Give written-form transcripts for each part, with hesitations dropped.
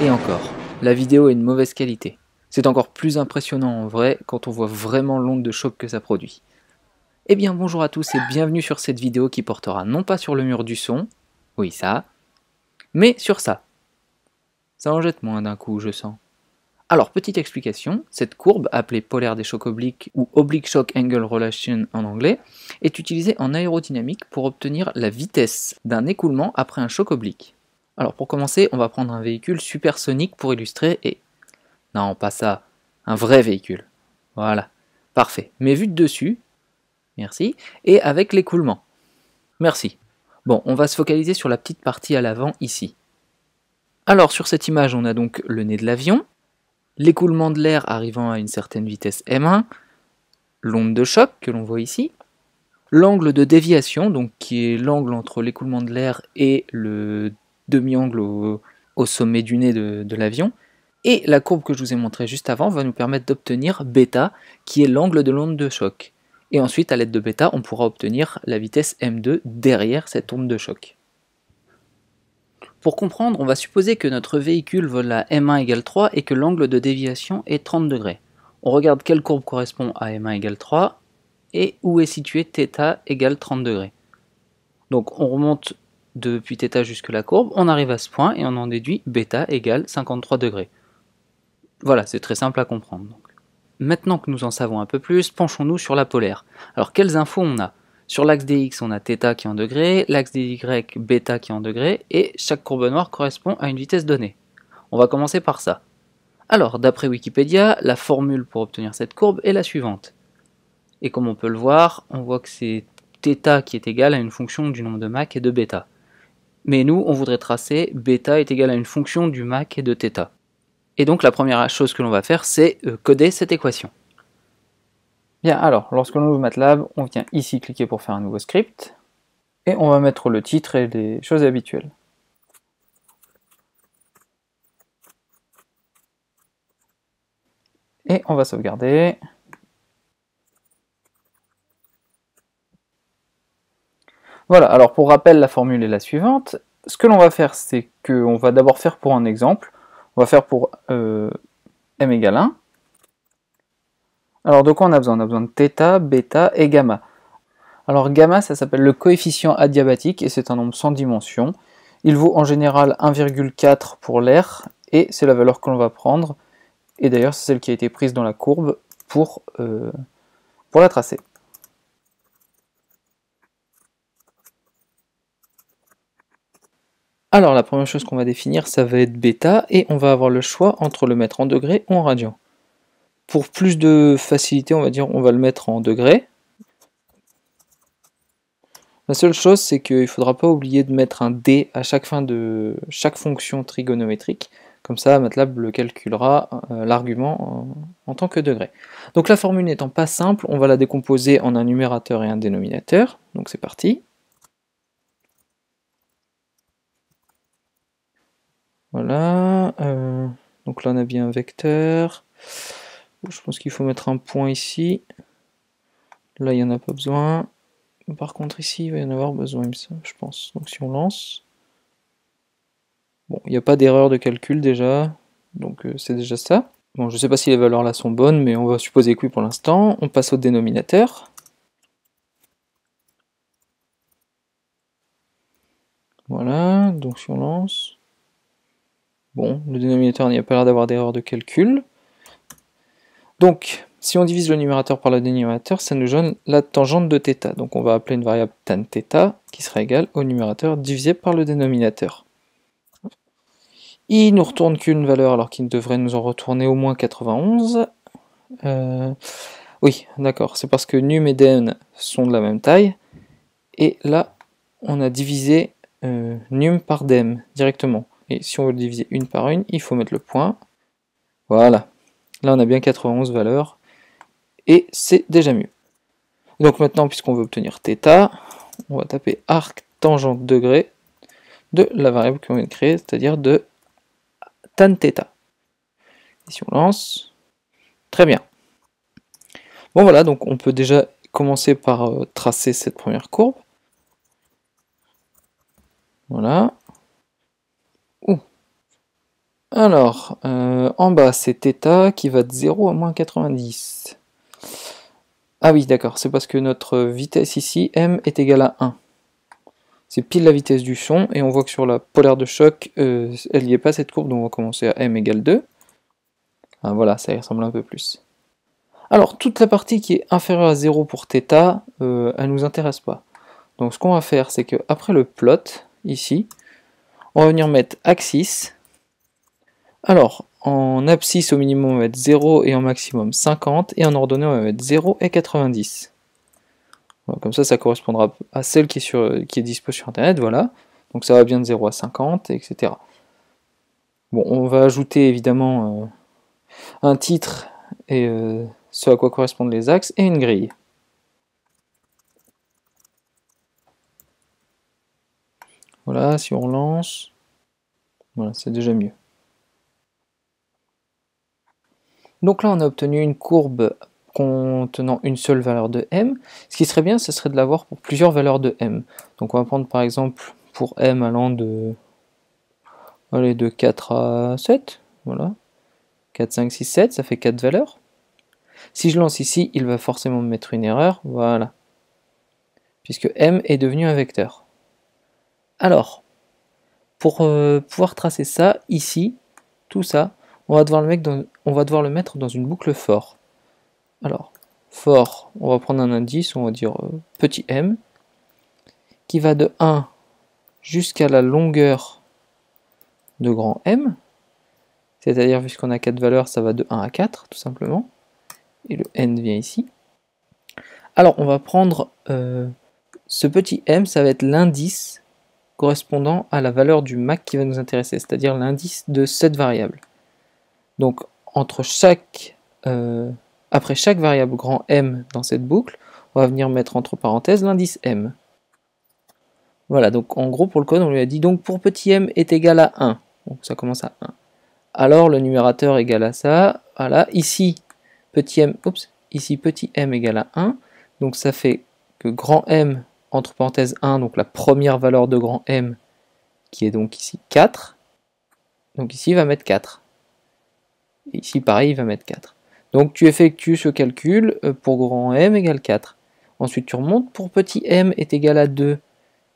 Et encore, la vidéo est de mauvaise qualité. C'est encore plus impressionnant en vrai quand on voit vraiment l'onde de choc que ça produit. Eh bien bonjour à tous et bienvenue sur cette vidéo qui portera non pas sur le mur du son, oui ça, mais sur ça. Ça en jette moins d'un coup je sens. Alors petite explication, cette courbe appelée polaire des chocs obliques ou oblique shock angle relation en anglais est utilisée en aérodynamique pour obtenir la vitesse d'un écoulement après un choc oblique. Alors pour commencer, on va prendre un véhicule supersonique pour illustrer et... Non, pas ça, un vrai véhicule. Voilà, parfait. Mais vu de dessus, merci, et avec l'écoulement. Merci. Bon, on va se focaliser sur la petite partie à l'avant ici. Alors sur cette image, on a donc le nez de l'avion, l'écoulement de l'air arrivant à une certaine vitesse m1, l'onde de choc que l'on voit ici, l'angle de déviation, donc qui est l'angle entre l'écoulement de l'air et le demi-angle au sommet du nez de l'avion, et la courbe que je vous ai montrée juste avant va nous permettre d'obtenir β, qui est l'angle de l'onde de choc. Et ensuite, à l'aide de β, on pourra obtenir la vitesse m2 derrière cette onde de choc. Pour comprendre, on va supposer que notre véhicule vole à m1 égale 3 et que l'angle de déviation est 30 degrés. On regarde quelle courbe correspond à m1 égale 3 et où est situé θ égale 30 degrés. Donc on remonte depuis θ jusque la courbe, on arrive à ce point et on en déduit β égale 53 degrés. Voilà, c'est très simple à comprendre. Donc. Maintenant que nous en savons un peu plus, penchons-nous sur la polaire. Alors quelles infos on a? Sur l'axe des X, on a θ qui est en degrés, l'axe des Y, β qui est en degrés, et chaque courbe noire correspond à une vitesse donnée. On va commencer par ça. Alors, d'après Wikipédia, la formule pour obtenir cette courbe est la suivante. Et comme on peut le voir, on voit que c'est θ qui est égal à une fonction du nombre de Mach et de β. Mais nous, on voudrait tracer β est égal à une fonction du Mach et de θ. Et donc la première chose que l'on va faire, c'est coder cette équation. Bien, alors, lorsque l'on ouvre MATLAB, on vient ici cliquer pour faire un nouveau script, et on va mettre le titre et les choses habituelles. Et on va sauvegarder. Voilà, alors pour rappel, la formule est la suivante. Ce que l'on va faire, c'est qu'on va d'abord faire pour un exemple. On va faire pour m égale 1. Alors de quoi on a besoin? On a besoin de θ, β et gamma. Alors gamma, ça s'appelle le coefficient adiabatique et c'est un nombre sans dimension. Il vaut en général 1,4 pour l'air et c'est la valeur que l'on va prendre. Et d'ailleurs, c'est celle qui a été prise dans la courbe pour la tracer. Alors la première chose qu'on va définir, ça va être β et on va avoir le choix entre le mettre en degrés ou en radians. Pour plus de facilité, on va dire on va le mettre en degrés. La seule chose, c'est qu'il ne faudra pas oublier de mettre un d à chaque fin de chaque fonction trigonométrique. Comme ça, MATLAB le calculera l'argument en tant que degré. Donc la formule n'étant pas simple, on va la décomposer en un numérateur et un dénominateur. Donc c'est parti. Voilà. Donc là on a bien un vecteur. Je pense qu'il faut mettre un point ici. Là il n'y en a pas besoin. Par contre ici il va y en avoir besoin, je pense. Donc si on lance... Bon, il n'y a pas d'erreur de calcul déjà, donc c'est déjà ça. Bon, je ne sais pas si les valeurs là sont bonnes, mais on va supposer que oui pour l'instant. On passe au dénominateur. Voilà, donc si on lance... Bon, le dénominateur n'y a pas l'air d'avoir d'erreur de calcul. Donc, si on divise le numérateur par le dénominateur, ça nous donne la tangente de θ. Donc on va appeler une variable tan θ, qui sera égale au numérateur divisé par le dénominateur. Il nous retourne qu'une valeur alors qu'il devrait nous en retourner au moins 91. Oui, d'accord, c'est parce que num et den sont de la même taille. Et là, on a divisé num par dem directement. Et si on veut le diviser une par une, il faut mettre le point. Voilà. Là, on a bien 91 valeurs. Et c'est déjà mieux. Donc maintenant, puisqu'on veut obtenir θ, on va taper arc tangente degré de la variable qu'on vient de créer, c'est-à-dire de tan θ. Et si on lance, très bien. Bon voilà, donc on peut déjà commencer par tracer cette première courbe. Voilà. Ouh. Alors, en bas, c'est θ qui va de 0 à moins 90. Ah oui, d'accord, c'est parce que notre vitesse ici, m, est égale à 1. C'est pile la vitesse du son, et on voit que sur la polaire de choc, elle n'y est pas cette courbe, donc on va commencer à m égale 2. Ah, voilà, ça y ressemble un peu plus. Alors, toute la partie qui est inférieure à 0 pour θ, elle nous intéresse pas. Donc ce qu'on va faire, c'est qu'après le plot, ici, on va venir mettre axis. Alors, en abscisse, au minimum, on va mettre 0 et en maximum 50, et en ordonnée, on va mettre 0 et 90. Voilà, comme ça correspondra à celle qui est dispo sur Internet, voilà. Donc ça va bien de 0 à 50, etc. Bon, on va ajouter évidemment un titre et ce à quoi correspondent les axes, et une grille. Voilà, si on lance, voilà, c'est déjà mieux. Donc là, on a obtenu une courbe contenant une seule valeur de m. Ce qui serait bien, ce serait de l'avoir pour plusieurs valeurs de m. Donc on va prendre par exemple pour m allant de 4 à 7, voilà. 4, 5, 6, 7, ça fait 4 valeurs. Si je lance ici, il va forcément me mettre une erreur, voilà. Puisque m est devenu un vecteur. Alors, pour pouvoir tracer ça, ici, tout ça, on va devoir le mettre dans une boucle for. Alors, for, on va prendre un indice, on va dire petit m, qui va de 1 jusqu'à la longueur de grand M, c'est-à-dire puisqu'on a 4 valeurs, ça va de 1 à 4, tout simplement, et le n vient ici. Alors, on va prendre ce petit m, ça va être l'indice correspondant à la valeur du mac qui va nous intéresser, c'est-à-dire l'indice de cette variable. Donc, après chaque variable grand M dans cette boucle, on va venir mettre entre parenthèses l'indice M. Voilà, donc en gros pour le code, on lui a dit donc pour petit m est égal à 1. Donc ça commence à 1. Alors le numérateur égale à ça. Voilà, ici petit m égale à 1. Donc ça fait que grand M entre parenthèses 1, donc la première valeur de grand M, qui est donc ici 4. Donc ici il va mettre 4. Et ici pareil, il va mettre 4. Donc tu effectues ce calcul pour grand M égale 4. Ensuite tu remontes, pour petit m est égal à 2.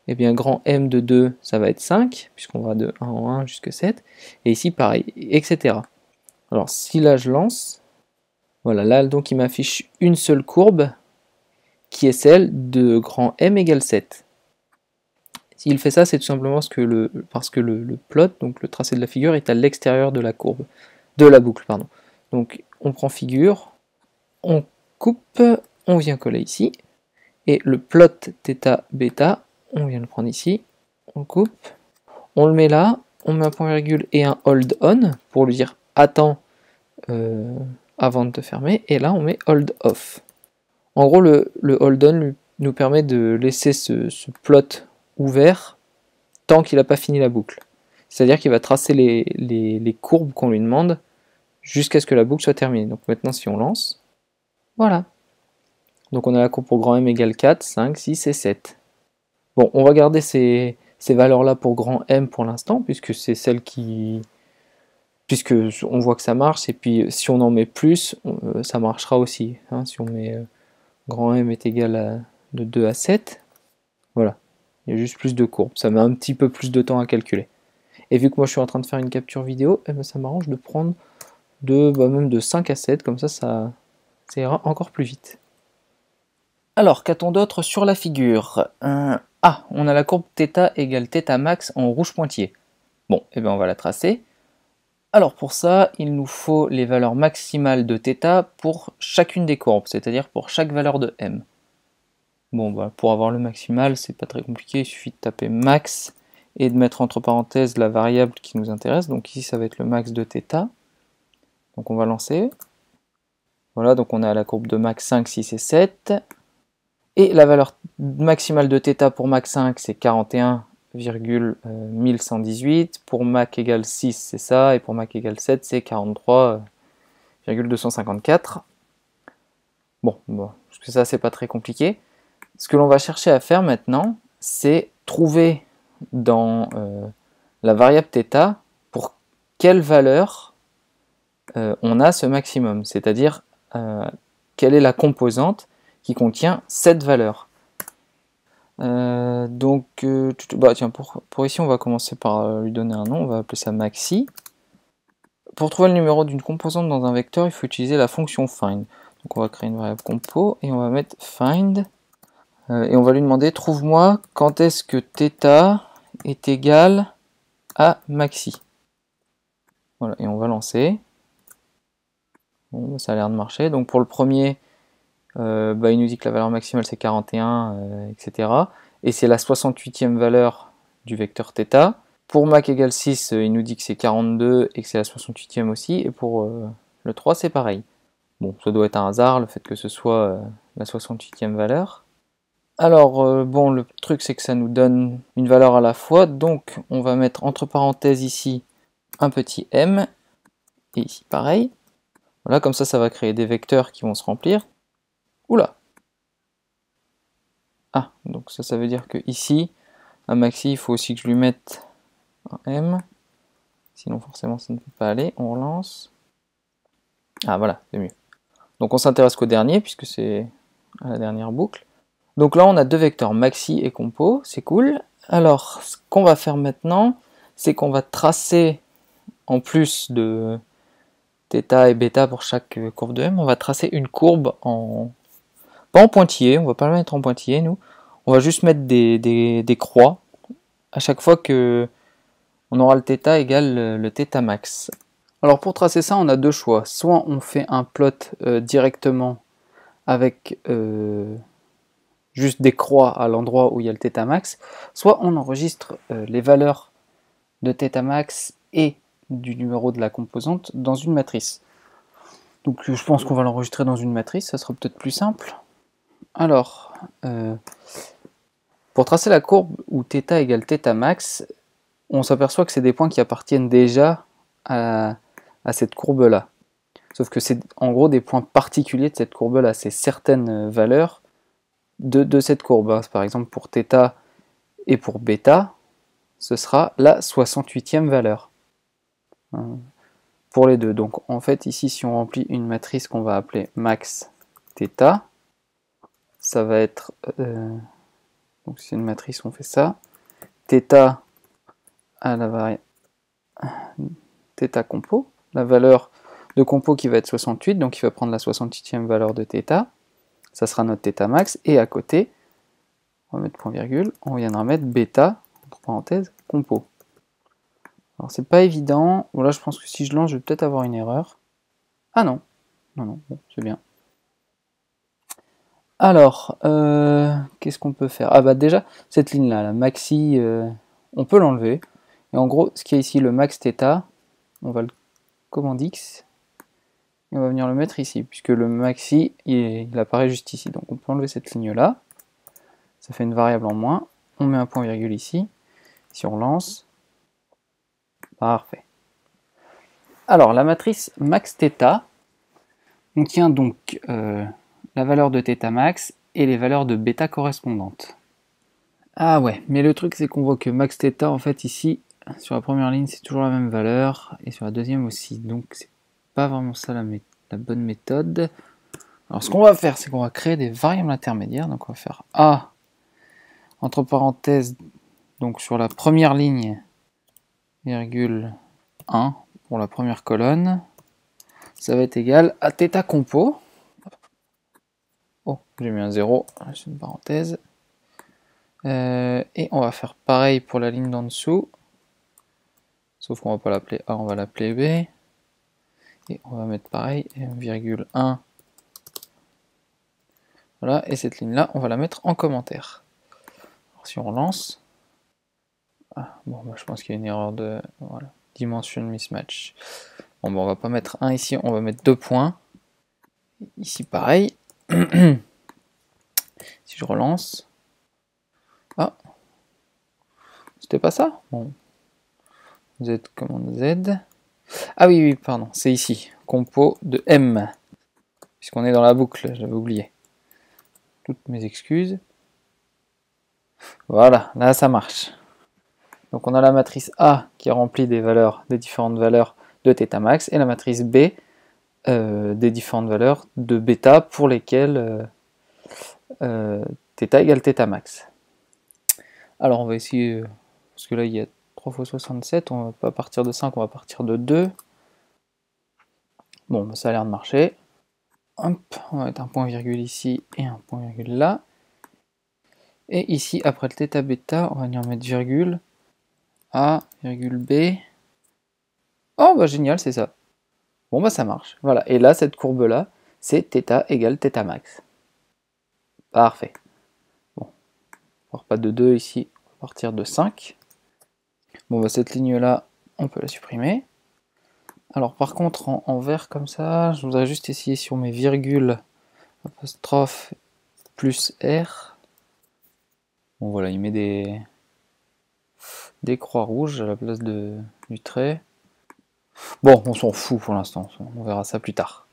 Eh bien, grand M de 2, ça va être 5, puisqu'on va de 1 en 1 jusqu'à 7. Et ici, pareil, etc. Alors, si là, je lance, voilà, là, donc, il m'affiche une seule courbe, qui est celle de grand M égale 7. S'il fait ça, c'est tout simplement parce que le plot, donc le tracé de la figure, est à l'extérieur de la courbe, de la boucle, pardon. Donc, on prend figure, on coupe, on vient coller ici, et le plot θ bêta, on vient le prendre ici, on coupe, on le met là, on met un point virgule et un hold on pour lui dire attends avant de te fermer, et là on met hold off. En gros, le hold on nous permet de laisser ce plot ouvert tant qu'il n'a pas fini la boucle. C'est-à-dire qu'il va tracer les courbes qu'on lui demande jusqu'à ce que la boucle soit terminée. Donc maintenant, si on lance, voilà. Donc on a la courbe pour grand M égale 4, 5, 6 et 7. Bon, on va garder ces valeurs-là pour grand M pour l'instant, puisque c'est celle qui... Puisque on voit que ça marche, et puis si on en met plus, ça marchera aussi. Hein, si on met grand M est égal à de 2 à 7, voilà. Il y a juste plus de courbes, ça met un petit peu plus de temps à calculer. Et vu que moi je suis en train de faire une capture vidéo, eh ben, ça m'arrange de prendre même de 5 à 7, comme ça ira encore plus vite. Alors, qu'a-t-on d'autre sur la figure? Ah, on a la courbe θ égale θ max en rouge pointillé. Bon, et bien on va la tracer. Alors pour ça, il nous faut les valeurs maximales de θ pour chacune des courbes, c'est-à-dire pour chaque valeur de m. Bon, bah, pour avoir le maximal, c'est pas très compliqué, il suffit de taper max et de mettre entre parenthèses la variable qui nous intéresse. Donc ici, ça va être le max de θ. Donc on va lancer. Voilà, donc on est à la courbe de max 5, 6 et 7. Et la valeur maximale de θ pour max 5, c'est 41,1118. Pour mac égale 6, c'est ça. Et pour mac égale 7, c'est 43,254. Bon, parce que ça, c'est pas très compliqué. Ce que l'on va chercher à faire maintenant, c'est trouver dans la variable θ pour quelle valeur on a ce maximum, c'est-à-dire quelle est la composante qui contient cette valeur. Bah, tiens, pour ici, on va commencer par lui donner un nom, on va appeler ça maxi. Pour trouver le numéro d'une composante dans un vecteur, il faut utiliser la fonction find. Donc on va créer une variable compo et on va mettre find. Et on va lui demander, trouve-moi quand est-ce que θ est égal à maxi. Voilà, et on va lancer. Bon, ça a l'air de marcher. Donc pour le premier, bah, il nous dit que la valeur maximale c'est 41, etc. Et c'est la 68e valeur du vecteur θ. Pour mac égale 6, il nous dit que c'est 42 et que c'est la 68e aussi. Et pour le 3, c'est pareil. Bon, ça doit être un hasard, le fait que ce soit la 68e valeur. Alors, bon, le truc, c'est que ça nous donne une valeur à la fois. Donc, on va mettre entre parenthèses ici un petit m. Et ici, pareil. Voilà, comme ça va créer des vecteurs qui vont se remplir. Oula! Ah, donc ça veut dire que ici, à maxi, il faut aussi que je lui mette un m. Sinon, forcément, ça ne peut pas aller. On relance. Ah, voilà, c'est mieux. Donc, on s'intéresse qu'au dernier, puisque c'est à la dernière boucle. Donc là, on a deux vecteurs, maxi et compo, c'est cool. Alors, ce qu'on va faire maintenant, c'est qu'on va tracer, en plus de θ et β pour chaque courbe de m, on va tracer une courbe pas en pointillé, on va pas la mettre en pointillé, nous. On va juste mettre des croix à chaque fois que on aura le θ égale le θ max. Alors pour tracer ça, on a deux choix. Soit on fait un plot directement avec juste des croix à l'endroit où il y a le θ max, soit on enregistre les valeurs de θ max et du numéro de la composante dans une matrice. Donc je pense qu'on va l'enregistrer dans une matrice, ça sera peut-être plus simple. Alors, pour tracer la courbe où θ égale θ max, on s'aperçoit que c'est des points qui appartiennent déjà à cette courbe-là. Sauf que c'est en gros des points particuliers de cette courbe-là, c'est certaines valeurs de cette courbe. Par exemple, pour θ et pour β, ce sera la 68e valeur. Pour les deux. Donc en fait, ici, si on remplit une matrice qu'on va appeler max θ, ça va être... donc si c'est une matrice, on fait ça. θ à la variable θ compo, la valeur de compo qui va être 68, donc il va prendre la 68e valeur de θ, ça sera notre θ max, et à côté, on va mettre point virgule, on viendra mettre β, entre parenthèses, compo. Alors c'est pas évident, bon, là je pense que si je lance, je vais peut-être avoir une erreur. Ah non, non, bon, c'est bien. Alors, qu'est-ce qu'on peut faire? Ah bah déjà, cette ligne-là, la maxi, on peut l'enlever. Et en gros, ce qu'il y a ici, le max θ, on va le commande X, et on va venir le mettre ici, puisque le maxi, il apparaît juste ici. Donc on peut enlever cette ligne-là, ça fait une variable en moins, on met un point virgule ici, si on lance, parfait. Alors la matrice max θ contient donc la valeur de θ max et les valeurs de β correspondantes. Ah ouais, mais le truc c'est qu'on voit que max θ en fait ici, sur la première ligne c'est toujours la même valeur, et sur la deuxième aussi, donc c'est pas vraiment ça la bonne méthode. Alors ce qu'on va faire, c'est qu'on va créer des variables intermédiaires, donc on va faire A, entre parenthèses, donc sur la première ligne, virgule 1 pour la première colonne, ça va être égal à θ compo. Oh, j'ai mis un 0, c'est une parenthèse. Et on va faire pareil pour la ligne d'en dessous, sauf qu'on va pas l'appeler A, on va l'appeler B. Et on va mettre pareil, 1,1. Voilà, et cette ligne-là, on va la mettre en commentaire. Alors, si on relance, ah, bon, bah, je pense qu'il y a une erreur de voilà, dimension mismatch. Bon, bah, on va pas mettre 1 ici, on va mettre 2 points. Ici, pareil. Si je relance, ah, c'était pas ça. Bon, Z commande Z. Ah oui, oui, pardon, c'est ici, compo de M, puisqu'on est dans la boucle, j'avais oublié. Toutes mes excuses. Voilà, là ça marche. Donc on a la matrice A qui remplit des différentes valeurs de θ max, et la matrice B des différentes valeurs de bêta pour lesquelles θ égale θ max. Alors on va essayer, parce que là il y a 3 fois 67, on va pas partir de 5, on va partir de 2. Bon, bah, ça a l'air de marcher. Hop, on va mettre un point virgule ici et un point virgule là. Et ici, après le θ bêta, on va venir mettre virgule A, virgule B. Oh bah génial, c'est ça. Bon bah ça marche. Voilà, et là, cette courbe-là, c'est θ égale θ max. Parfait. Bon, on part pas de 2 ici, on va partir de 5. Bon bah cette ligne-là, on peut la supprimer. Alors par contre, en vert comme ça, je voudrais juste essayer sur mes virgules, apostrophe, plus R. Bon voilà, il met des croix rouges à la place du trait. Bon, on s'en fout pour l'instant, on verra ça plus tard.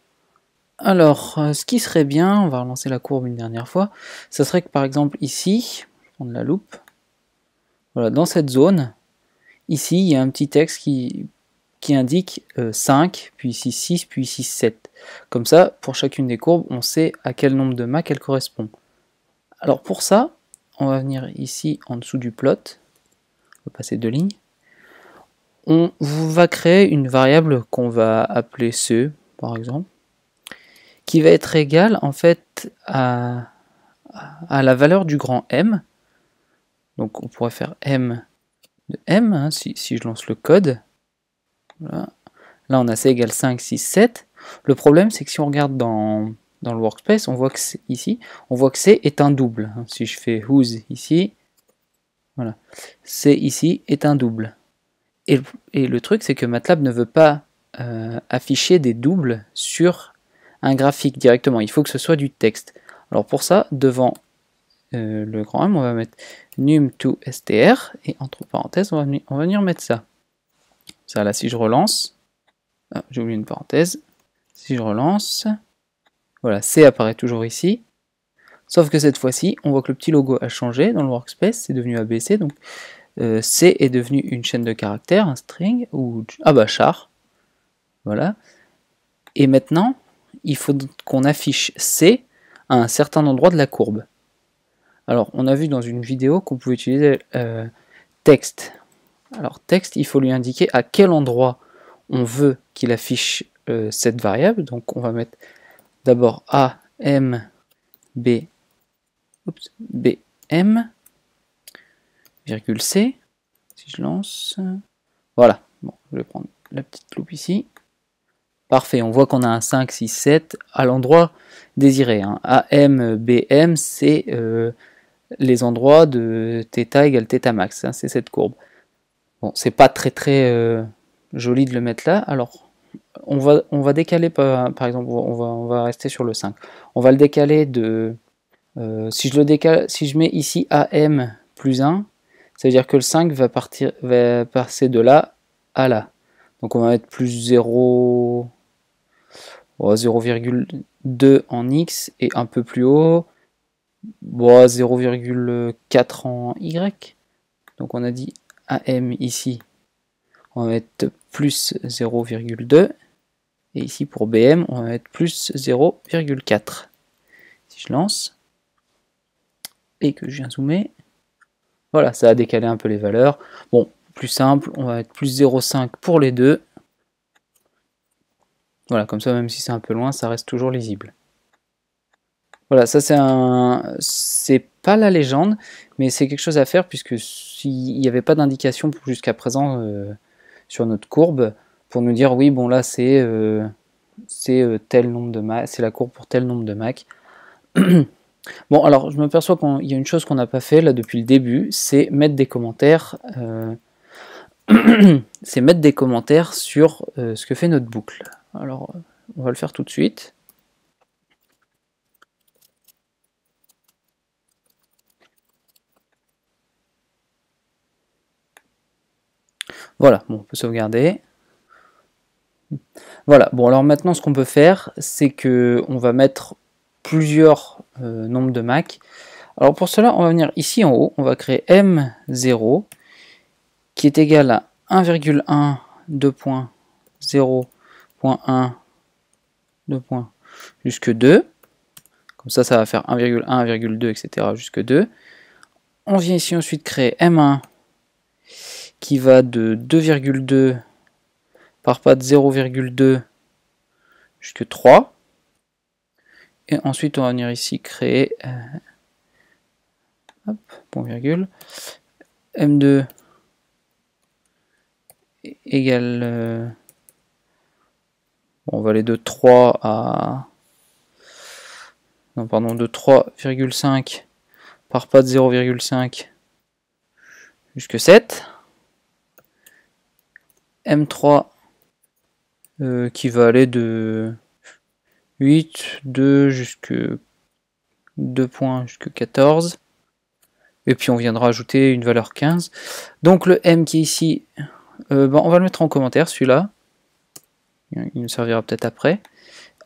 Alors, ce qui serait bien, on va relancer la courbe une dernière fois, ça serait que par exemple ici, je vais prendre la loupe, voilà, dans cette zone, ici il y a un petit texte qui indique 5, puis ici 6, puis ici 7. Comme ça, pour chacune des courbes, on sait à quel nombre de Mach elle correspond. Alors pour ça, on va venir ici en dessous du plot, on va passer 2 lignes, on va créer une variable qu'on va appeler C, par exemple, qui va être égale en fait à la valeur du grand M. Donc on pourrait faire M de M, hein, si je lance le code. Voilà. Là on a C égale 5, 6, 7. Le problème c'est que si on regarde dans le workspace, on voit que ici, on voit que C est un double. Si je fais whose ici, voilà, C ici est un double. Et le truc c'est que MATLAB ne veut pas afficher des doubles sur un graphique directement, il faut que ce soit du texte. Alors pour ça, devant le grand M, on va mettre num2str, et entre parenthèses, on va venir mettre ça. Ça là, si je relance, ah, j'ai oublié une parenthèse, si je relance, voilà, C apparaît toujours ici, sauf que cette fois-ci, on voit que le petit logo a changé dans le workspace, c'est devenu ABC, donc C est devenu une chaîne de caractères, un string, ou ah bah char, voilà, et maintenant, il faut qu'on affiche C à un certain endroit de la courbe. Alors, on a vu dans une vidéo qu'on pouvait utiliser texte. Alors, texte, il faut lui indiquer à quel endroit on veut qu'il affiche cette variable. Donc, on va mettre d'abord A, M, B, M, virgule C. Si je lance, voilà. Bon, je vais prendre la petite loupe ici. Parfait, on voit qu'on a un 5, 6, 7 à l'endroit désiré. Hein. AM, BM, c'est les endroits de θ égale θ max, hein, c'est cette courbe. Bon, c'est pas très joli de le mettre là, alors on va décaler, par exemple, on va rester sur le 5. On va le décaler de... si je mets ici AM plus 1, ça veut dire que le 5 va passer de là à là. Donc on va mettre plus 0... 0,2 en X et un peu plus haut, 0,4 en Y. Donc on a dit AM ici, on va mettre plus 0,2. Et ici pour BM, on va mettre plus 0,4. Si je lance, et que je viens zoomer, voilà, ça a décalé un peu les valeurs. Bon, plus simple, on va mettre plus 0,5 pour les deux. Voilà, comme ça, même si c'est un peu loin, ça reste toujours lisible. Voilà, ça c'est pas la légende, mais c'est quelque chose à faire, puisque s'il n'y avait pas d'indication jusqu'à présent sur notre courbe, pour nous dire, oui, bon là, c'est tel nombre de Mach, c'est la courbe pour tel nombre de Mach. Bon, alors, je m'aperçois qu'il y a une chose qu'on n'a pas fait, là, depuis le début, c'est mettre des commentaires... c'est mettre des commentaires sur ce que fait notre boucle. Alors, on va le faire tout de suite. Voilà, bon, on peut sauvegarder. Voilà, bon, alors maintenant, ce qu'on peut faire, c'est que on va mettre plusieurs nombres de Mach. Alors pour cela, on va venir ici en haut, on va créer M0, qui est égal à 1,1, 2.0.1, 2 points, jusque 2. Comme ça va faire 1,1, 1,2, etc. jusque 2. On vient ici ensuite créer M1 qui va de 2,2 par patte 0,2 jusque 3. Et ensuite, on va venir ici créer point virgule, M2 égale, on va aller de 3 à, non pardon, de 3,5 par patte 0,5 jusque 7. M3 qui va aller de 8, 2 jusque 2 points jusque 14. Et puis on viendra ajouter une valeur 15. Donc le M qui est ici, on va le mettre en commentaire celui-là. Il nous servira peut-être après.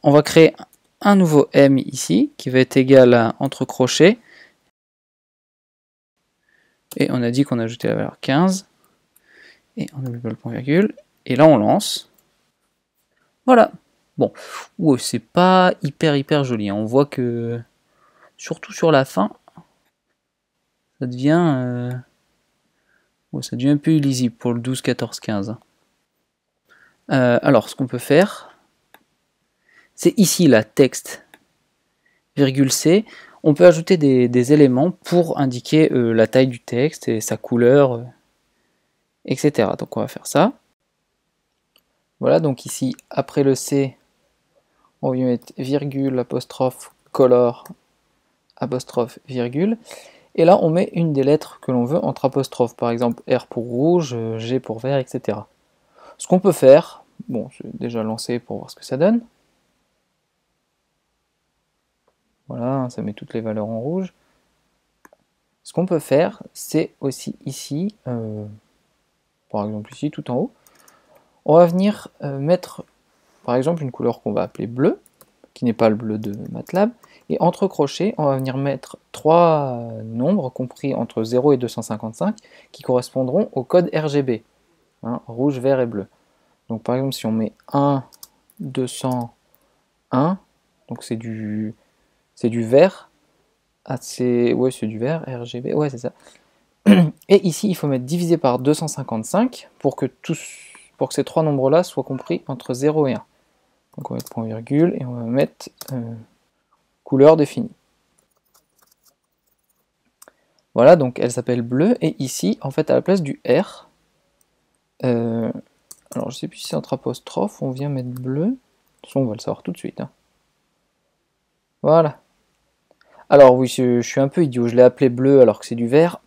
On va créer un nouveau M ici qui va être égal à entre crochets. Et on a dit qu'on ajoutait la valeur 15. Et on oublie pas le point virgule. Et là on lance. Voilà. Bon, c'est pas hyper joli. On voit que, surtout sur la fin, ça devient un peu illisible pour le 12, 14, 15. Alors, ce qu'on peut faire, c'est ici la texte, virgule C. On peut ajouter des éléments pour indiquer la taille du texte et sa couleur, etc. Donc on va faire ça. Voilà, donc ici, après le C, on vient mettre virgule, apostrophe, color, apostrophe, virgule. Et là, on met une des lettres que l'on veut entre apostrophes. Par exemple, R pour rouge, G pour vert, etc. Ce qu'on peut faire, bon, je vais déjà lancer pour voir ce que ça donne. Voilà, ça met toutes les valeurs en rouge. Ce qu'on peut faire, c'est aussi ici, par exemple ici, tout en haut, on va venir mettre, par exemple, une couleur qu'on va appeler bleu, qui n'est pas le bleu de MATLAB, et entre crochets, on va venir mettre 3 nombres compris entre 0 et 255 qui correspondront au code RGB, hein, rouge, vert et bleu. Donc par exemple, si on met 1, 201, donc c'est du vert, c'est du vert, RGB, ouais c'est ça. Et ici, il faut mettre divisé par 255 pour que ces trois nombres-là soient compris entre 0 et 1. Donc on va mettre point virgule et on va mettre couleur définie. Voilà, donc elle s'appelle bleu, et ici, en fait, à la place du R, alors je sais plus si c'est entre apostrophes, on vient mettre bleu. De toute façon, on va le savoir tout de suite. Hein. Voilà. Alors oui, je suis un peu idiot, je l'ai appelé bleu alors que c'est du vert.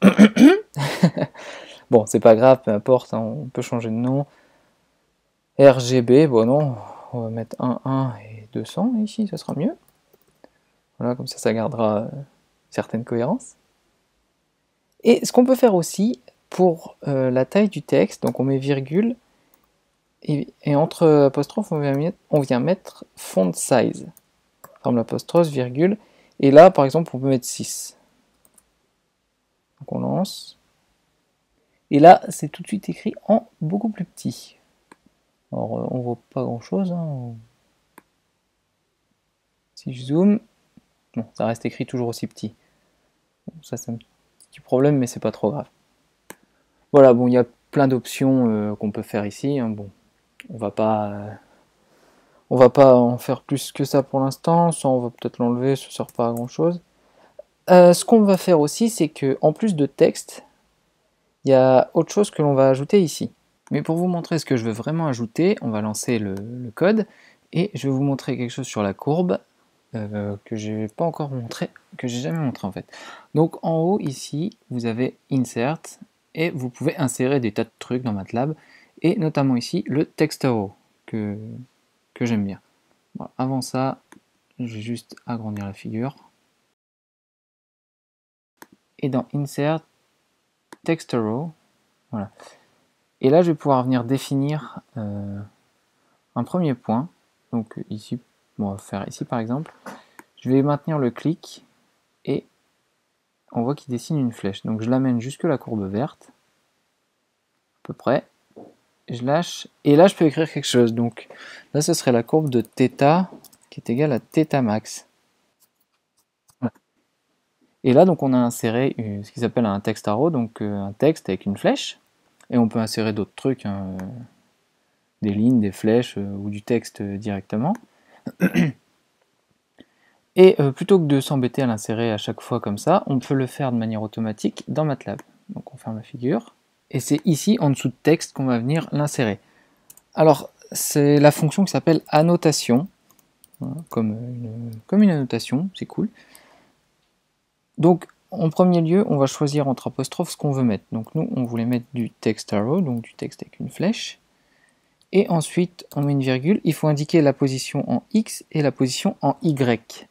Bon, c'est pas grave, peu importe, hein, on peut changer de nom. RGB, bon non, on va mettre 1 et 200 ici, ça sera mieux. Voilà, comme ça gardera certaines cohérences. Et ce qu'on peut faire aussi pour la taille du texte, donc on met virgule, et entre apostrophes, on vient mettre font size. Ferme l'apostrophe, virgule, et là, par exemple, on peut mettre 6. Donc on lance. Et là, c'est tout de suite écrit en beaucoup plus petit. Alors, on voit pas grand-chose. Hein. Si je zoome, bon, ça reste écrit toujours aussi petit. Bon, ça, c'est un petit problème, mais c'est pas trop grave. Voilà, bon, il y a plein d'options qu'on peut faire ici. Hein. Bon, on va pas en faire plus que ça pour l'instant. Ça, on va peut-être l'enlever, ça sert pas à grand-chose. Ce qu'on va faire aussi, c'est que en plus de texte, il y a autre chose que l'on va ajouter ici. Mais pour vous montrer ce que je veux vraiment ajouter, on va lancer le code et je vais vous montrer quelque chose sur la courbe que j'ai pas encore montré, que j'ai jamais montré en fait. Donc en haut ici, vous avez Insert et vous pouvez insérer des tas de trucs dans MATLAB et notamment ici le text arrow que j'aime bien. Voilà. Avant ça, je vais juste agrandir la figure. Et dans Insert, text arrow, voilà. Et là, je vais pouvoir venir définir un premier point. Donc ici, on va faire ici par exemple. Je vais maintenir le clic et on voit qu'il dessine une flèche. Donc je l'amène jusque la courbe verte. peu près. Je lâche, et là je peux écrire quelque chose. Donc là ce serait la courbe de θ qui est égale à θ max. Voilà. Et là donc on a inséré ce qui s'appelle un text arrow, donc un texte avec une flèche. Et on peut insérer d'autres trucs, hein, des lignes, des flèches ou du texte directement. Et plutôt que de s'embêter à l'insérer à chaque fois comme ça, on peut le faire de manière automatique dans MATLAB. Donc on ferme la figure. Et c'est ici, en dessous de texte, qu'on va venir l'insérer. Alors, c'est la fonction qui s'appelle annotation, voilà, comme une annotation, c'est cool. Donc, en premier lieu, on va choisir entre apostrophes ce qu'on veut mettre. Donc nous, on voulait mettre du text arrow, donc du texte avec une flèche. Et ensuite, on met une virgule. Il faut indiquer la position en X et la position en Y.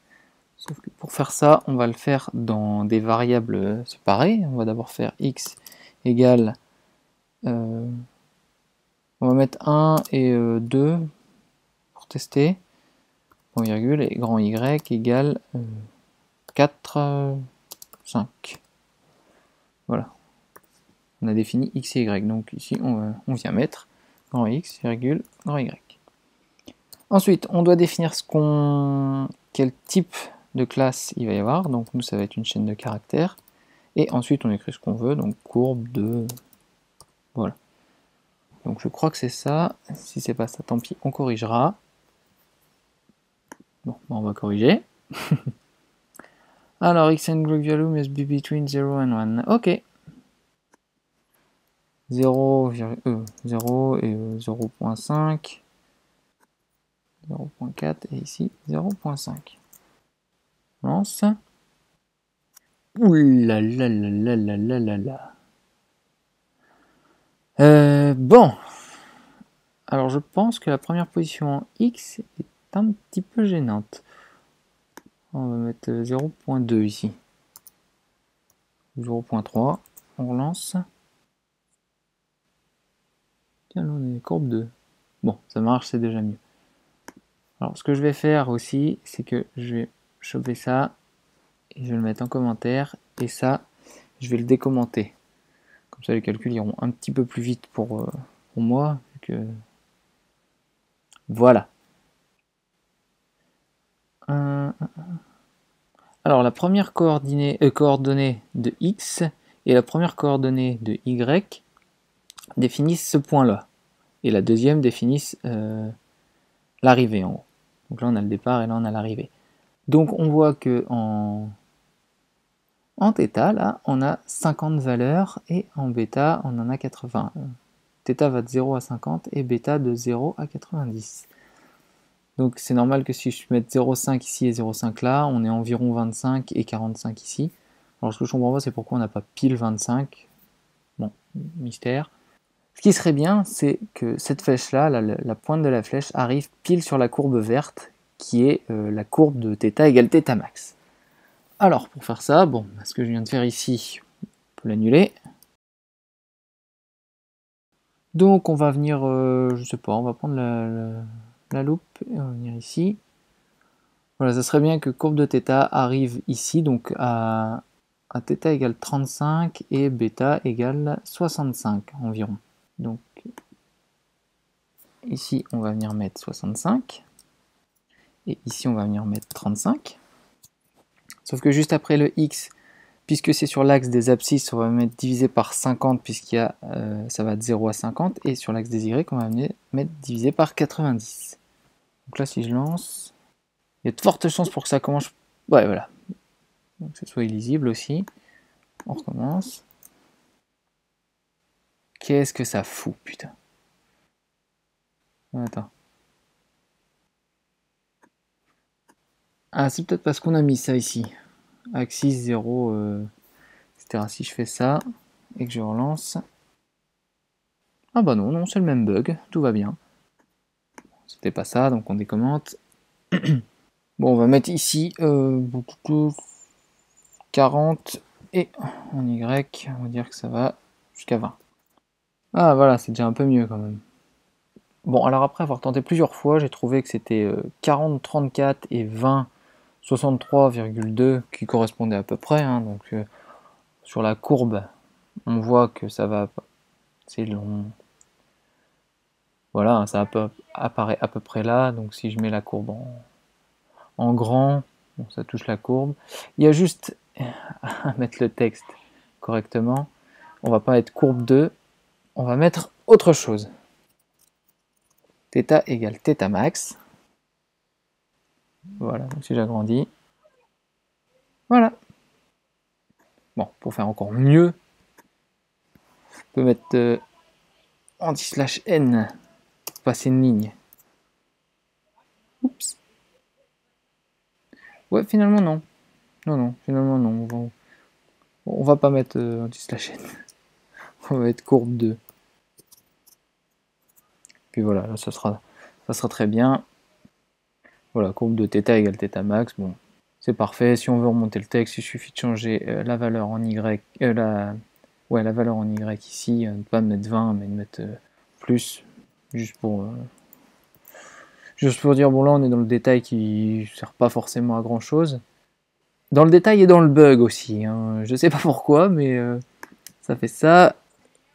Sauf que pour faire ça, on va le faire dans des variables séparées. On va d'abord faire X égale... on va mettre 1 et 2 pour tester. Point virgule et grand Y égale 4, 5. Voilà. On a défini X et Y. Donc ici, on vient mettre grand X, virgule, grand Y. Ensuite, on doit définir quel type de classe il va y avoir. Donc nous, ça va être une chaîne de caractères. Et ensuite, on écrit ce qu'on veut. Donc courbe de... Voilà. Donc je crois que c'est ça. Si c'est pas ça, tant pis, on corrigera. Bon, on va corriger. Alors, x and y value must be between 0 and 1. Ok. 0, 0 et 0.5. 0.4 et ici 0.5. Lance. Ouh là là là là là là là là. Bon. Alors je pense que la première position en X est un petit peu gênante. On va mettre 0.2 ici. 0.3. On relance. Tiens, là on est courbe 2. Bon, ça marche, c'est déjà mieux. Alors ce que je vais faire aussi, c'est que je vais choper ça et je vais le mettre en commentaire. Et ça, je vais le décommenter. Comme ça, les calculs iront un petit peu plus vite pour moi. Voilà. Alors, la première coordonnée de x et la première coordonnée de y définissent ce point-là. Et la deuxième définissent l'arrivée en haut. Donc là, on a le départ et là, on a l'arrivée. Donc, on voit que en θ, là, on a 50 valeurs et en bêta, on en a 80. Θ va de 0 à 50 et bêta de 0 à 90. Donc c'est normal que si je mette 0,5 ici et 0,5 là, on est environ 25 et 45 ici. Alors ce que je comprends pas, c'est pourquoi on n'a pas pile 25. Bon, mystère. Ce qui serait bien, c'est que cette flèche-là, la pointe de la flèche, arrive pile sur la courbe verte, qui est la courbe de θ égale θ max. Alors pour faire ça, bon, ce que je viens de faire ici, on peut l'annuler. Donc on va venir, je sais pas, on va prendre la loupe et on va venir ici. Voilà, ça serait bien que courbe de θ arrive ici, donc à θ égale 35 et bêta égale 65 environ. Donc ici on va venir mettre 65 et ici on va venir mettre 35. Sauf que juste après le x, puisque c'est sur l'axe des abscisses, on va mettre divisé par 50 puisqu'il y a, ça va de 0 à 50, et sur l'axe des y, on va venir mettre divisé par 90. Donc là si je lance, il y a de fortes chances pour que ça commence... Ouais, voilà. Donc que ce soit illisible aussi. On recommence. Qu'est-ce que ça fout, putain. Attends. Ah, c'est peut-être parce qu'on a mis ça ici. Axis 0, etc. Si je fais ça et que je relance... Ah bah non, c'est le même bug. Tout va bien. C'était pas ça, donc on décommente. Bon, on va mettre ici 40 et en Y, on va dire que ça va jusqu'à 20. Ah voilà, c'est déjà un peu mieux quand même. Bon, alors après avoir tenté plusieurs fois, j'ai trouvé que c'était 40, 34 et 20, 63,2 qui correspondaient à peu près. Hein, donc sur la courbe, on voit que ça va c'est long. Voilà, ça apparaît à peu près là, donc si je mets la courbe en grand, bon, ça touche la courbe. Il y a juste à mettre le texte correctement. On va pas mettre courbe 2, on va mettre autre chose. Θ égale θ max. Voilà, donc si j'agrandis. Voilà. Bon, pour faire encore mieux, on peut mettre anti/n pour passer une ligne. Oups. Ouais, finalement non. Non, finalement non. On va pas mettre anti/n. On va mettre courbe 2. Puis voilà, là, ça sera très bien. Voilà, courbe de θ égale θ max. Bon, c'est parfait. Si on veut remonter le texte, il suffit de changer la valeur en y, la valeur en y ici, ne pas mettre 20, mais de mettre plus, juste pour dire, bon là on est dans le détail qui ne sert pas forcément à grand chose. Dans le détail et dans le bug aussi, hein. Je sais pas pourquoi, mais ça fait ça.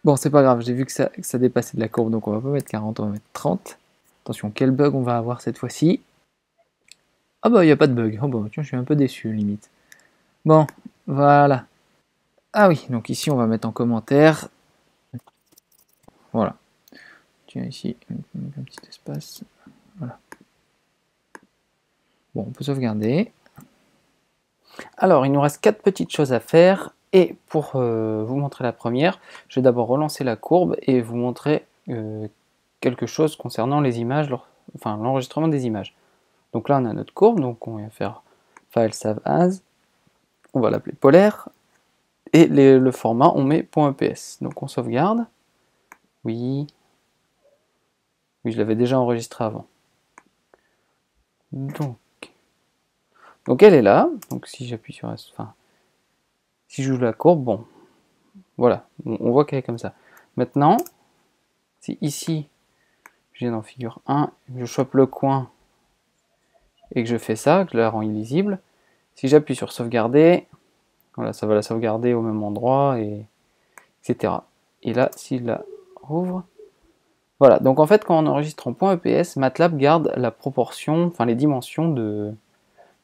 Bon, c'est pas grave, j'ai vu que ça dépassait de la courbe, donc on va pas mettre 40, on va mettre 30. Attention, quel bug on va avoir cette fois-ci? Ah bah, il n'y a pas de bug. Oh bah, tiens, je suis un peu déçu, limite. Bon, voilà. Ah oui, donc ici, on va mettre en commentaire. Voilà. Tiens, ici, un petit espace. Voilà. Bon, on peut sauvegarder. Alors, il nous reste 4 petites choses à faire. Et pour vous montrer la première, je vais d'abord relancer la courbe et vous montrer quelque chose concernant les images, enfin l'enregistrement des images. Donc là, on a notre courbe, donc on va faire File Save As. On va l'appeler polaire. Et le format, on met .eps. Donc on sauvegarde. Oui. Oui, je l'avais déjà enregistré avant. Donc elle est là. Donc si j'appuie sur enfin, si je joue la courbe, bon. Voilà, on voit qu'elle est comme ça. Maintenant, si ici, je viens dans figure 1, je chope le coin et que je fais ça, que je la rends illisible, si j'appuie sur sauvegarder, voilà, ça va la sauvegarder au même endroit, etc. Et là, si je la rouvre, voilà. Donc en fait, quand on enregistre en .eps, MATLAB garde la proportion, enfin les dimensions de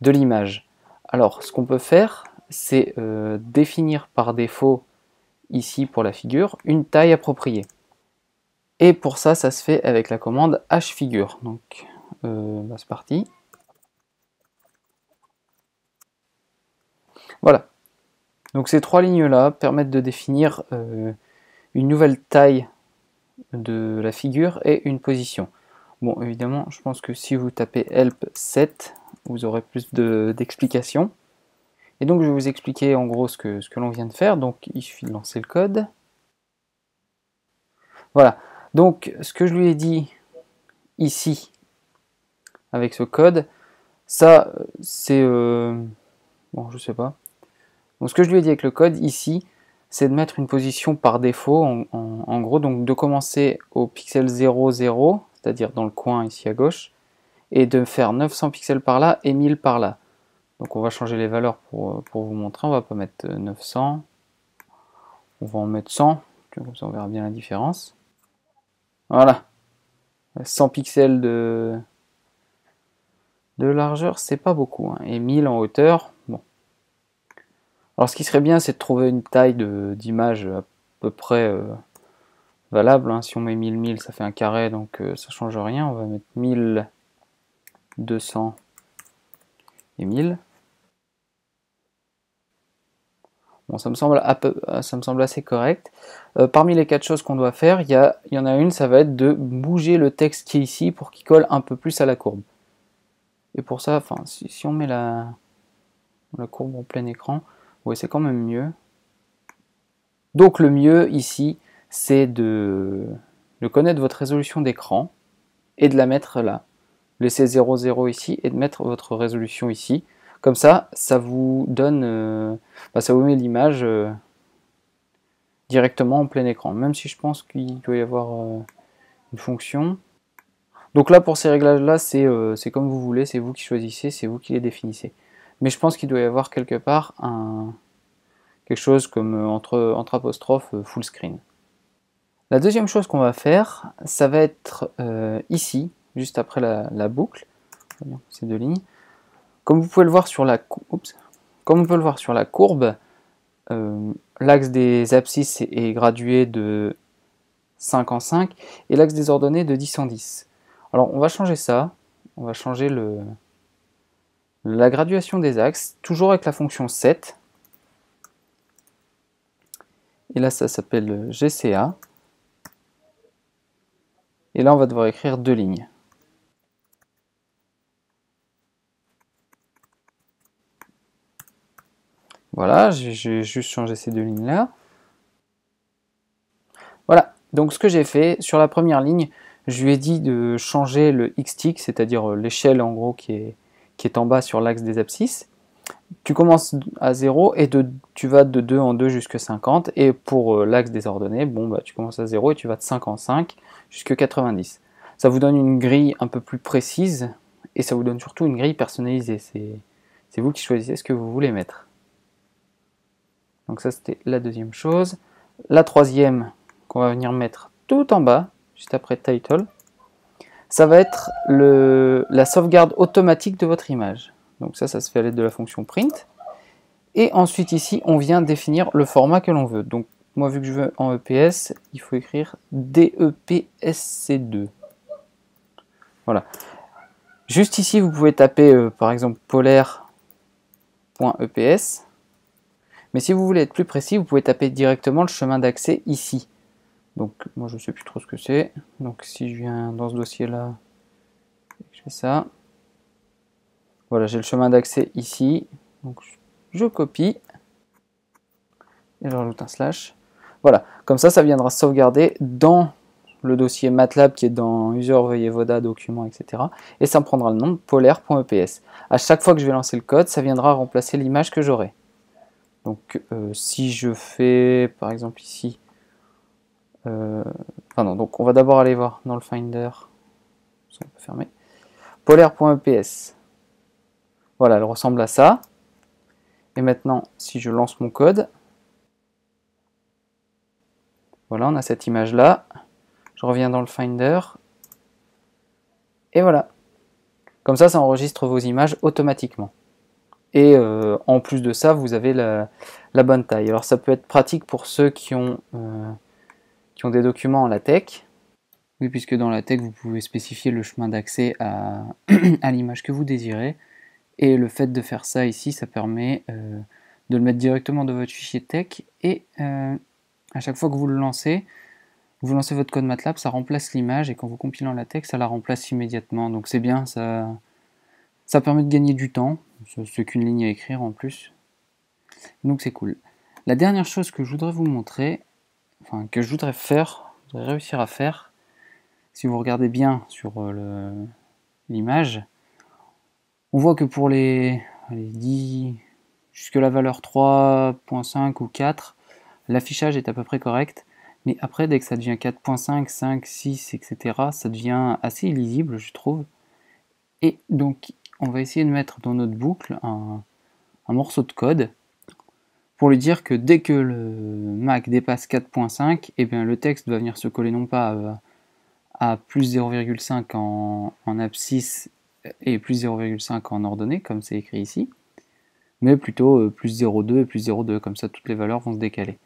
l'image. Alors, ce qu'on peut faire, c'est définir par défaut, ici pour la figure, une taille appropriée. Et pour ça, ça se fait avec la commande hfigure. Donc, c'est parti. Voilà. Donc ces 3 lignes-là permettent de définir une nouvelle taille de la figure et une position. Bon, évidemment, je pense que si vous tapez help 7, vous aurez plus d'explications. Et donc, je vais vous expliquer en gros ce que l'on vient de faire. Donc, il suffit de lancer le code. Voilà. Donc, ce que je lui ai dit ici, avec ce code, ça, c'est... bon, je sais pas. Donc, ce que je lui ai dit avec le code ici, c'est de mettre une position par défaut, en gros, donc de commencer au pixel 0, 0, c'est-à-dire dans le coin ici à gauche, et de faire 900 pixels par là et 1000 par là. Donc on va changer les valeurs pour vous montrer, on va pas mettre 900, on va en mettre 100, comme ça on verra bien la différence. Voilà, 100 pixels de largeur, c'est pas beaucoup, hein. Et 1000 en hauteur, bon. Alors ce qui serait bien, c'est de trouver une taille d'image à peu près valable, hein. Si on met 1000, ça fait un carré, donc ça change rien. On va mettre 1000, 200 et 1000. Bon, ça me semble assez correct. Parmi les 4 choses qu'on doit faire, il y en a une, ça va être de bouger le texte qui est ici pour qu'il colle un peu plus à la courbe. Et pour ça, enfin, si on met la courbe en plein écran, ouais, c'est quand même mieux. Donc le mieux ici, c'est de connaître votre résolution d'écran et de la mettre là. Laissez 0,0 ici et de mettre votre résolution ici. Comme ça, ça vous donne, ça vous met l'image directement en plein écran. Même si je pense qu'il doit y avoir une fonction. Donc là, pour ces réglages-là, c'est comme vous voulez, c'est vous qui choisissez, c'est vous qui les définissez. Mais je pense qu'il doit y avoir quelque part quelque chose comme entre apostrophes full screen. La deuxième chose qu'on va faire, ça va être ici, juste après la boucle, ces deux lignes. Comme vous pouvez le voir sur la, comme on peut le voir sur la courbe, l'axe des abscisses est gradué de 5 en 5 et l'axe des ordonnées de 10 en 10. Alors on va changer ça, on va changer la graduation des axes, toujours avec la fonction set. Et là ça s'appelle GCA. Et là on va devoir écrire deux lignes. Voilà, j'ai juste changé ces deux lignes là. Voilà, donc ce que j'ai fait, sur la première ligne, je lui ai dit de changer le x-tick, c'est-à-dire l'échelle en gros qui est en bas sur l'axe des abscisses. Tu commences à 0 et tu vas de 2 en 2 jusqu'à 50. Et pour l'axe des ordonnées, bon, bah, tu commences à 0 et tu vas de 5 en 5 jusqu'à 90. Ça vous donne une grille un peu plus précise et ça vous donne surtout une grille personnalisée. C'est vous qui choisissez ce que vous voulez mettre. Donc ça, c'était la deuxième chose. La troisième qu'on va venir mettre tout en bas, juste après title, ça va être la sauvegarde automatique de votre image. Donc ça se fait à l'aide de la fonction print. Et ensuite ici, on vient définir le format que l'on veut. Donc moi, vu que je veux en EPS, il faut écrire DEPSC2. Voilà. Juste ici, vous pouvez taper par exemple polaire.eps. Mais si vous voulez être plus précis, vous pouvez taper directement le chemin d'accès ici. Donc moi je ne sais plus trop ce que c'est. Donc si je viens dans ce dossier-là, je fais ça. Voilà, j'ai le chemin d'accès ici. Donc je copie. Et je rajoute un slash. Voilà, comme ça viendra sauvegarder dans le dossier MATLAB qui est dans user voyevoda, documents, etc. Et ça me prendra le nom de polaire.eps. À chaque fois que je vais lancer le code, ça viendra remplacer l'image que j'aurai. Donc si je fais par exemple ici, donc on va d'abord aller voir dans le Finder, on peut fermer, polaire.eps. Voilà, elle ressemble à ça. Et maintenant, si je lance mon code, voilà, on a cette image-là. Je reviens dans le Finder. Et voilà. Comme ça enregistre vos images automatiquement. Et en plus de ça, vous avez la bonne taille. Alors ça peut être pratique pour ceux qui ont des documents en LaTeX. Oui, puisque dans LaTeX, vous pouvez spécifier le chemin d'accès à, à l'image que vous désirez. Et le fait de faire ça ici, ça permet de le mettre directement dans votre fichier TeX. Et à chaque fois que vous lancez votre code MATLAB, ça remplace l'image. Et quand vous compilez en LaTeX, ça la remplace immédiatement. Donc c'est bien, ça permet de gagner du temps. C'est qu'une ligne à écrire en plus. Donc c'est cool. La dernière chose que je voudrais vous montrer, enfin que je voudrais réussir à faire, si vous regardez bien sur l'image, on voit que pour les 10 jusque la valeur 3.5 ou 4, l'affichage est à peu près correct. Mais après, dès que ça devient 4.5, 5, 6, etc., ça devient assez illisible, je trouve. Et donc, on va essayer de mettre dans notre boucle un morceau de code pour lui dire que dès que le Mac dépasse 4.5, eh bien, le texte va venir se coller non pas à plus 0,5 en abscisse et plus 0,5 en ordonnée, comme c'est écrit ici, mais plutôt plus 0,2 et plus 0,2, comme ça toutes les valeurs vont se décaler.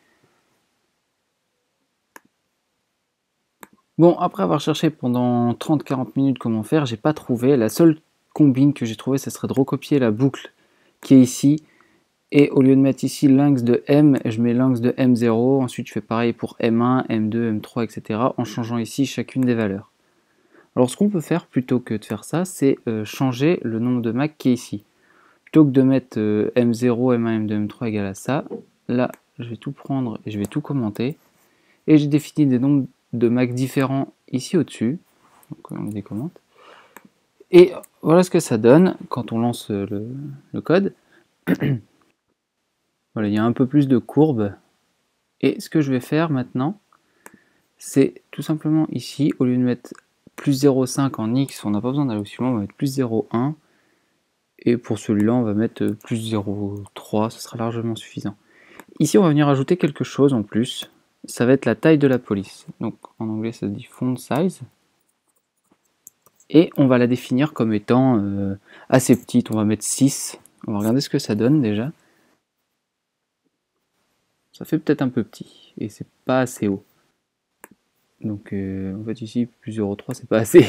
Bon, après avoir cherché pendant 30-40 minutes comment faire, j'ai pas trouvé. La seule combine que j'ai trouvé, ce serait de recopier la boucle qui est ici, et au lieu de mettre ici l'index de M, je mets l'index de M0, ensuite je fais pareil pour M1, M2, M3, etc. en changeant ici chacune des valeurs. Alors ce qu'on peut faire plutôt que de faire ça, c'est changer le nombre de Mac qui est ici. Plutôt que de mettre M0, M1, M2, M3 égale à ça, là je vais tout prendre et je vais tout commenter. Et j'ai défini des nombres de Mac différents ici au-dessus. Donc on les décommente. Et voilà ce que ça donne quand on lance le code. Voilà, il y a un peu plus de courbes. Et ce que je vais faire maintenant, c'est tout simplement ici, au lieu de mettre plus 0,5 en X, on n'a pas besoin d'aller aussi loin, on va mettre plus 0,1. Et pour celui-là, on va mettre plus 0,3, ce sera largement suffisant. Ici, on va venir ajouter quelque chose en plus. ça va être la taille de la police. Donc en anglais ça se dit font size. Et on va la définir comme étant assez petite, on va mettre 6. On va regarder ce que ça donne déjà. Ça fait peut-être un peu petit, et c'est pas assez haut. Donc en fait ici, plus 0,3 c'est pas assez.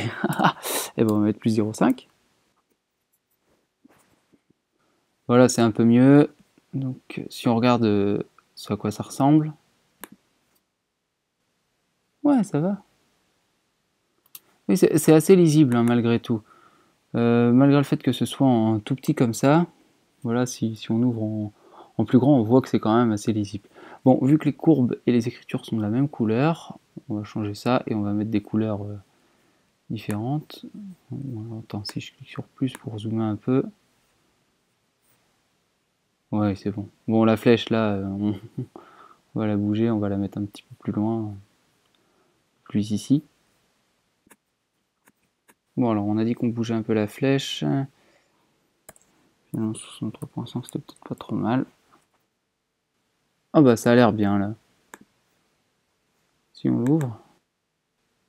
Et bon, on va mettre plus 0,5. Voilà, c'est un peu mieux. Donc si on regarde ce à quoi ça ressemble. Ouais, ça va. Oui, c'est assez lisible hein, malgré tout. Malgré le fait que ce soit en tout petit comme ça, voilà, si on ouvre en plus grand, on voit que c'est quand même assez lisible. Bon, vu que les courbes et les écritures sont de la même couleur, on va changer ça et on va mettre des couleurs différentes. Attends, si je clique sur plus pour zoomer un peu. Ouais, c'est bon. Bon, la flèche là, on va la bouger, on va la mettre un petit peu plus loin, plus ici. Bon, alors on a dit qu'on bougeait un peu la flèche. Finalement, 63.5, c'était peut-être pas trop mal. Ah bah ça a l'air bien là. Si on l'ouvre.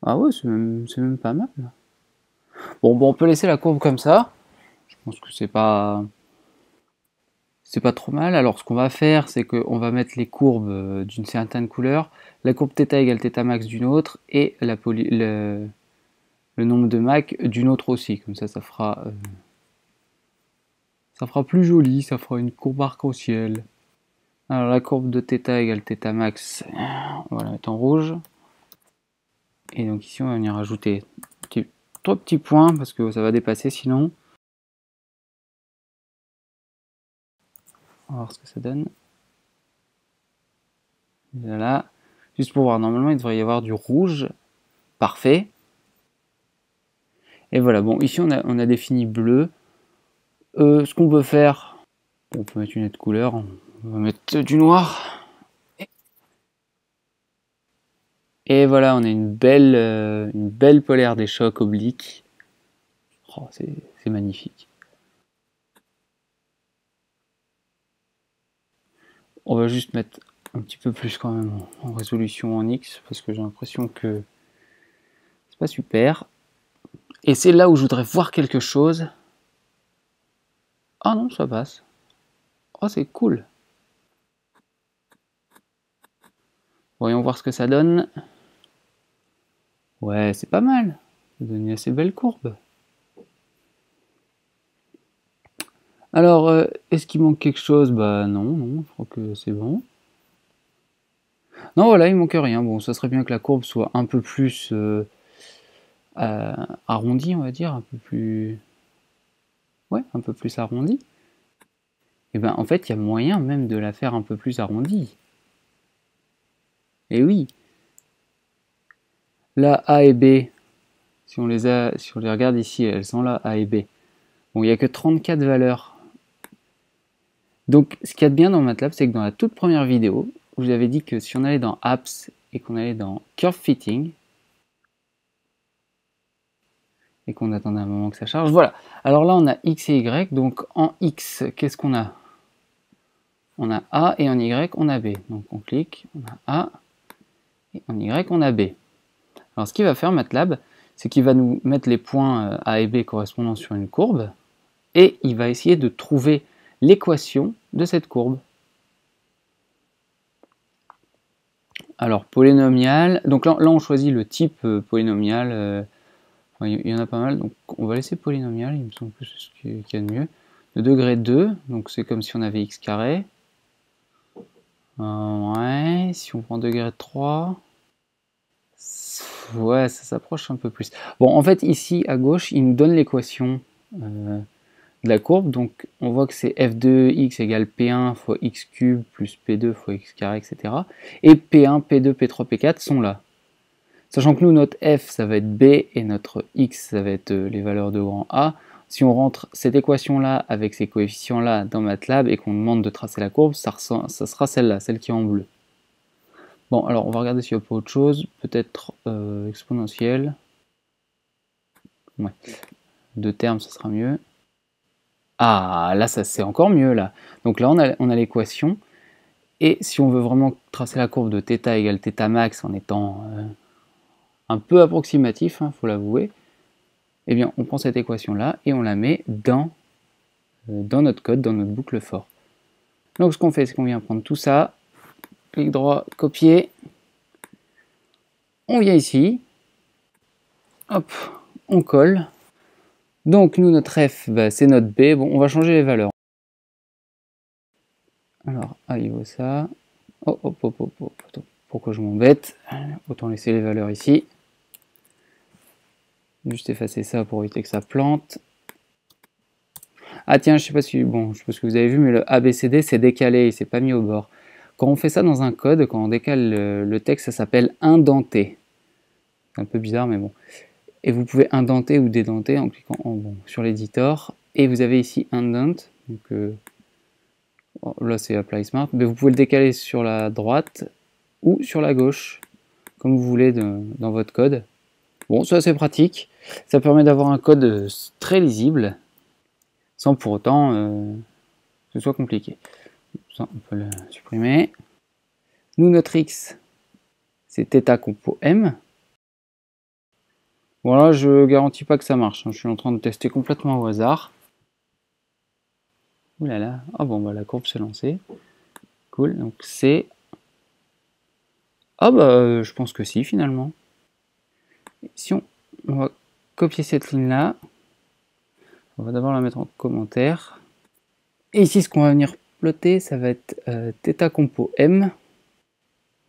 Ah ouais, c'est même pas mal. Bon, on peut laisser la courbe comme ça. Je pense que c'est pas trop mal. Alors ce qu'on va faire, c'est qu'on va mettre les courbes d'une certaine couleur, la courbe θ égale θ max d'une autre, et le nombre de Mach d'une autre aussi. Comme ça fera plus joli, ça fera une courbe arc-en-ciel. Alors la courbe de θ égale θ max, on va la mettre en rouge. Et donc ici on va venir rajouter 3 petits points parce que ça va dépasser sinon. On va voir ce que ça donne. Voilà. Juste pour voir, normalement il devrait y avoir du rouge. Parfait. Et voilà, bon ici on a défini bleu. Ce qu'on peut faire, on peut mettre une autre couleur, on va mettre du noir. Et voilà, on a une belle polaire des chocs obliques. Oh, c'est magnifique. On va juste mettre un petit peu plus quand même en résolution en X, parce que j'ai l'impression que c'est pas super. Et c'est là où je voudrais voir quelque chose. Ah non, ça passe. Oh, c'est cool. Voyons voir ce que ça donne. Ouais, c'est pas mal. Ça donne une assez belle courbe. Alors, est-ce qu'il manque quelque chose? Bah non, je crois que c'est bon. Non, voilà, il manque rien. Bon, ça serait bien que la courbe soit un peu plus arrondie, on va dire, un peu plus... Ouais, un peu plus arrondie. Et ben, en fait, il y a moyen même de la faire un peu plus arrondie. Et oui. Là, A et B, si on les regarde ici, elles sont là, A et B. Bon, il n'y a que 34 valeurs. Donc, ce qu'il y a de bien dans MATLAB, c'est que dans la toute première vidéo, je vous avais dit que si on allait dans Apps et qu'on allait dans Curve Fitting, et qu'on attendait un moment que ça charge, voilà. Alors là, on a X et Y, donc en X, qu'est-ce qu'on a? On a A, et en Y, on a B. Donc on clique, on a A, et en Y, on a B. Alors ce qu'il va faire MATLAB, c'est qu'il va nous mettre les points A et B correspondant sur une courbe, et il va essayer de trouver l'équation de cette courbe. Alors polynomial, donc là on choisit le type polynomial, il y en a pas mal, donc on va laisser polynomial, il me semble que c'est ce qu'il y a de mieux. De degré 2, donc c'est comme si on avait x carré. Ouais, si on prend degré 3, ouais, ça s'approche un peu plus. Bon, en fait, ici, à gauche, il nous donne l'équation de la courbe. Donc, on voit que c'est f de x égale p1 fois x cube plus p2 fois x carré, etc. Et p1, p2, p3, p4 sont là. Sachant que nous, notre f, ça va être b, et notre x, ça va être les valeurs de grand A. Si on rentre cette équation-là avec ces coefficients-là dans MATLAB et qu'on demande de tracer la courbe, ça sera celle-là, celle qui est en bleu. Bon, alors on va regarder s'il n'y a pas autre chose. Peut-être exponentielle. Ouais. Deux termes, ça sera mieux. Ah, là, ça c'est encore mieux, là. Donc là, on a l'équation. Et si on veut vraiment tracer la courbe de θ égale θ max en étant un peu approximatif, faut l'avouer, eh bien on prend cette équation-là et on la met dans notre code, dans notre boucle for. Donc ce qu'on fait, c'est qu'on vient prendre tout ça, clic droit, copier, on vient ici, hop, on colle. Donc nous, notre f, c'est notre b. Bon, on va changer les valeurs. Alors, il vaut ça. Oh, hop, hop, hop, hop. Attends, pourquoi je m'embête? Autant laisser les valeurs ici. Juste effacer ça pour éviter que ça plante. Ah tiens, je sais pas si vous avez vu, mais le ABCD c'est décalé, il s'est pas mis au bord. Quand on fait ça dans un code, quand on décale le texte, ça s'appelle indenter. C'est un peu bizarre, mais bon. Et vous pouvez indenter ou dédenter en cliquant sur l'éditeur. Et vous avez ici indent. Donc là c'est apply smart. Mais vous pouvez le décaler sur la droite ou sur la gauche, comme vous voulez dans votre code. Bon, ça c'est pratique. Ça permet d'avoir un code très lisible, sans pour autant que ce soit compliqué. Ça, on peut le supprimer. Nous, notre x, c'est θ compo m. Voilà, je garantis pas que ça marche. Je suis en train de tester complètement au hasard. Ouh là là. Ah bon, la courbe s'est lancée. Cool. Donc c'est... Ah je pense que si, finalement. Si on va copier cette ligne-là, on va d'abord la mettre en commentaire. Et ici, ce qu'on va venir plotter, ça va être θ compo m.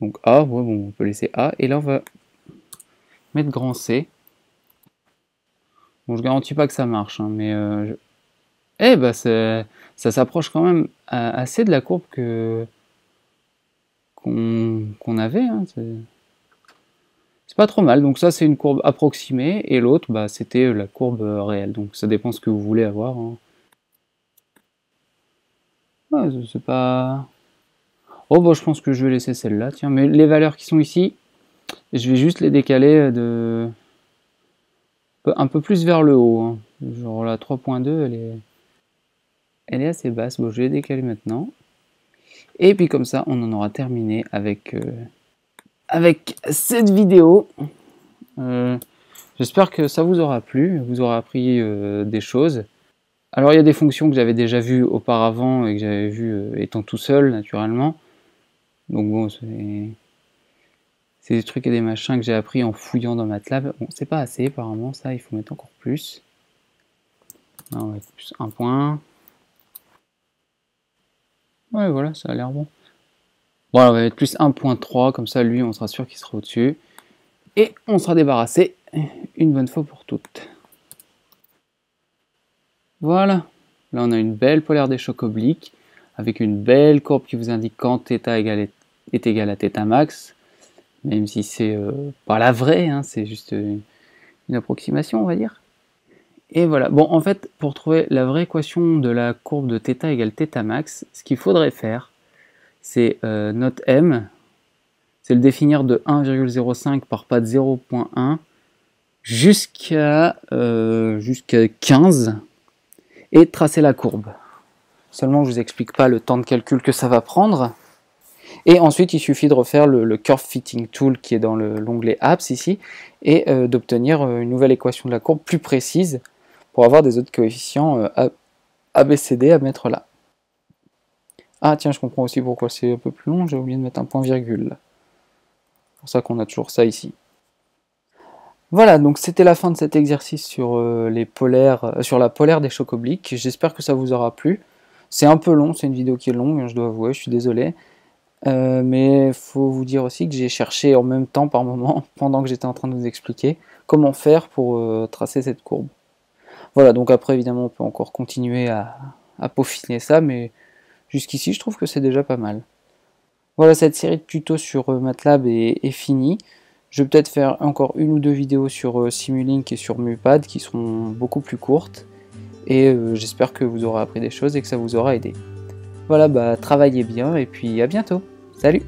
Donc A, on peut laisser A. Et là, on va mettre grand C. Bon, je garantis pas que ça marche, mais ça s'approche quand même assez de la courbe qu'on avait. C'est pas trop mal. Donc ça, c'est une courbe approximée, et l'autre, c'était la courbe réelle. Donc ça dépend ce que vous voulez avoir. Ouais, c'est pas... Oh, je pense que je vais laisser celle-là. Tiens, mais les valeurs qui sont ici, je vais juste les décaler un peu plus vers le haut. Genre la 3.2, elle est assez basse. Bon, je vais les décaler maintenant. Et puis comme ça, on en aura terminé avec cette vidéo. J'espère que ça vous aura plu, vous aura appris des choses. Alors il y a des fonctions que j'avais déjà vues auparavant et que j'avais vues étant tout seul, naturellement. Donc bon, c'est des trucs et des machins que j'ai appris en fouillant dans MATLAB. Bon, c'est pas assez apparemment, ça, il faut mettre encore plus. Non, on va mettre plus un point. Ouais, voilà, ça a l'air bon. Voilà, on va mettre plus 1.3, comme ça, lui, on sera sûr qu'il sera au-dessus. Et on sera débarrassé une bonne fois pour toutes. Voilà. Là, on a une belle polaire des chocs obliques, avec une belle courbe qui vous indique quand θ est égal à θ max, même si c'est pas la vraie, c'est juste une approximation, on va dire. Et voilà. Bon, en fait, pour trouver la vraie équation de la courbe de θ égale θ max, ce qu'il faudrait faire, c'est notre m, c'est le définir de 1,05 par path 0.1 jusqu'à 15 et tracer la courbe. Seulement, je vous explique pas le temps de calcul que ça va prendre. Et ensuite, il suffit de refaire le Curve Fitting Tool qui est dans l'onglet Apps ici et d'obtenir une nouvelle équation de la courbe plus précise pour avoir des autres coefficients ABCD à mettre là. Ah tiens, je comprends aussi pourquoi c'est un peu plus long, j'ai oublié de mettre un point virgule. C'est pour ça qu'on a toujours ça ici. Voilà, donc c'était la fin de cet exercice sur, sur la polaire des chocs obliques. J'espère que ça vous aura plu. C'est un peu long, c'est une vidéo qui est longue, je dois avouer, je suis désolé. Mais il faut vous dire aussi que j'ai cherché en même temps par moment, pendant que j'étais en train de vous expliquer, comment faire pour tracer cette courbe. Voilà, donc après évidemment on peut encore continuer à peaufiner ça, mais jusqu'ici je trouve que c'est déjà pas mal. Voilà, cette série de tutos sur MATLAB est finie. Je vais peut-être faire encore une ou deux vidéos sur Simulink et sur MuPad qui seront beaucoup plus courtes. Et j'espère que vous aurez appris des choses et que ça vous aura aidé. Voilà, travaillez bien et puis à bientôt. Salut!